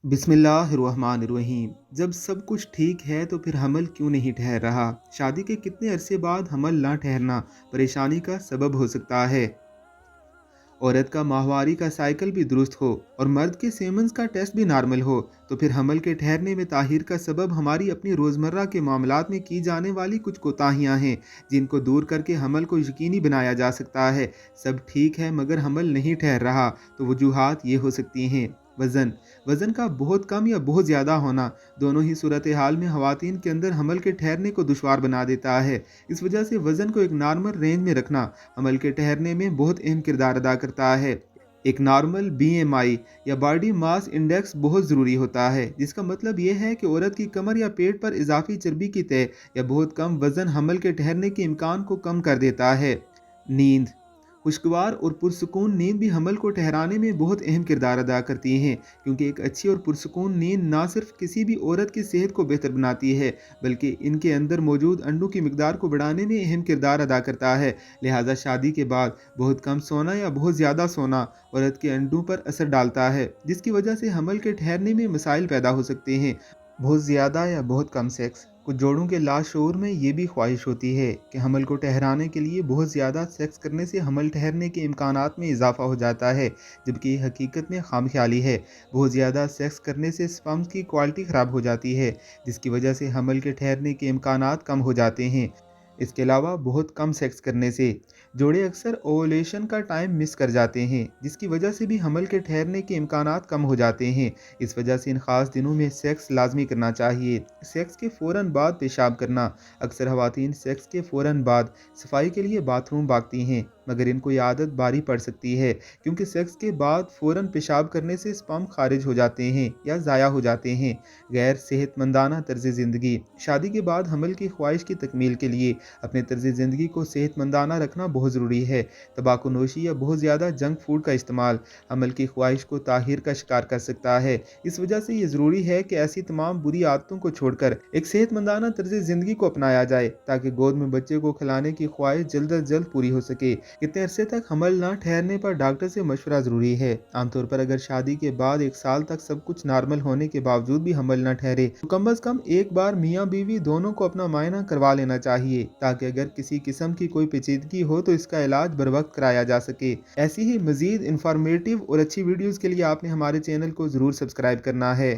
बिस्मिल्लाहिर्रहमानिर्रहीम। जब सब कुछ ठीक है तो फिर हमल क्यों नहीं ठहर रहा? शादी के कितने अरसे बाद हमल ना ठहरना परेशानी का सबब हो सकता है। औरत का माहवारी का साइकिल भी दुरुस्त हो और मर्द के सेमन्स का टेस्ट भी नॉर्मल हो तो फिर हमल के ठहरने में ताहिर का सबब हमारी अपनी रोज़मर्रा के मामलात में की जाने वाली कुछ कोताहियाँ हैं, जिनको दूर करके हमल को यकीनी बनाया जा सकता है। सब ठीक है मगर हमल नहीं ठहर रहा तो वजूहात ये हो सकती हैं। वज़न वज़न का बहुत कम या बहुत ज़्यादा होना दोनों ही सूरत हाल में ख़वातीन के अंदर हमल के ठहरने को दुश्वार बना देता है। इस वजह से वज़न को एक नॉर्मल रेंज में रखना हमल के ठहरने में बहुत अहम किरदार अदा करता है। एक नॉर्मल बीएमआई या बॉडी मास इंडेक्स बहुत ज़रूरी होता है, जिसका मतलब यह है कि औरत की कमर या पेट पर इजाफी चर्बी की तय या बहुत कम वज़न हमल के ठहरने के इम्कान को कम कर देता है। नींद खुशगवार और पुरसकून नींद भी हमल को ठहराने में बहुत अहम किरदार अदा करती हैं, क्योंकि एक अच्छी और पुरसकून नींद ना सिर्फ किसी भी औरत की सेहत को बेहतर बनाती है बल्कि इनके अंदर मौजूद अंडों की मिकदार को बढ़ाने में अहम किरदार अदा करता है। लिहाजा शादी के बाद बहुत कम सोना या बहुत ज़्यादा सोना औरत के अंडों पर असर डालता है, जिसकी वजह से हमल के ठहरने में मसाइल पैदा हो सकते हैं। बहुत ज़्यादा या बहुत कम सेक्स कुछ जोड़ों के लाशऊर में ये भी ख्वाहिश होती है कि हमल को ठहराने के लिए बहुत ज़्यादा सेक्स करने से हमल ठहरने के इम्कानात में इजाफा हो जाता है, जबकि ये हकीकत में खामख्याली है। बहुत ज़्यादा सेक्स करने से स्पर्म्स की क्वालिटी ख़राब हो जाती है, जिसकी वजह से हमल के ठहरने के इम्कानात कम हो जाते हैं। इसके अलावा बहुत कम सेक्स करने से जोड़े अक्सर ओवुलेशन का टाइम मिस कर जाते हैं, जिसकी वजह से भी हमल के ठहरने के इम्कानात कम हो जाते हैं। इस वजह से इन ख़ास दिनों में सेक्स लाजमी करना चाहिए। सेक्स के फ़ौरन बाद पेशाब करना अक्सर ख़वातीन सेक्स के फ़ौरन बाद सफाई के लिए बाथरूम भागती हैं, मगर इनको ये आदत भारी पड़ सकती है, क्योंकि सेक्स के बाद फ़ौरन पेशाब करने से स्पर्म खारिज हो जाते हैं या ज़ाया हो जाते हैं। गैर सेहतमंदाना तर्ज ज़िंदगी शादी के बाद हमल की ख्वाहिश की तकमील के लिए अपने तर्ज ज़िंदगी को सेहतमंदाना रखना बहुत ज़रूरी है। तंबाकू नोशी या बहुत ज़्यादा जंक फूड का इस्तेमाल हमल की ख्वाहिश को ताहिर का शिकार कर सकता है। इस वजह से ये ज़रूरी है कि ऐसी तमाम बुरी आदतों को छोड़कर एक सेहतमंदाना तर्ज ज़िंदगी को अपनाया जाए, ताकि गोद में बच्चे को खिलाने की ख्वाहिश जल्द अज जल्द पूरी हो सके। इतने अरसे तक हमल ना ठहरने पर डॉक्टर से मशवरा ज़रूरी है। आमतौर पर अगर शादी के बाद 1 साल तक सब कुछ नॉर्मल होने के बावजूद भी हमल ना ठहरे तो कम अज़ कम एक बार मियाँ बीवी दोनों को अपना मायना करवा लेना चाहिए, ताकि अगर किसी किस्म की कोई पेचीदगी हो तो इसका इलाज बर वक्त कराया जा सके। ऐसी ही मज़ीद इंफॉर्मेटिव और अच्छी वीडियोज़ के लिए आपने हमारे चैनल को ज़रूर सब्सक्राइब करना है।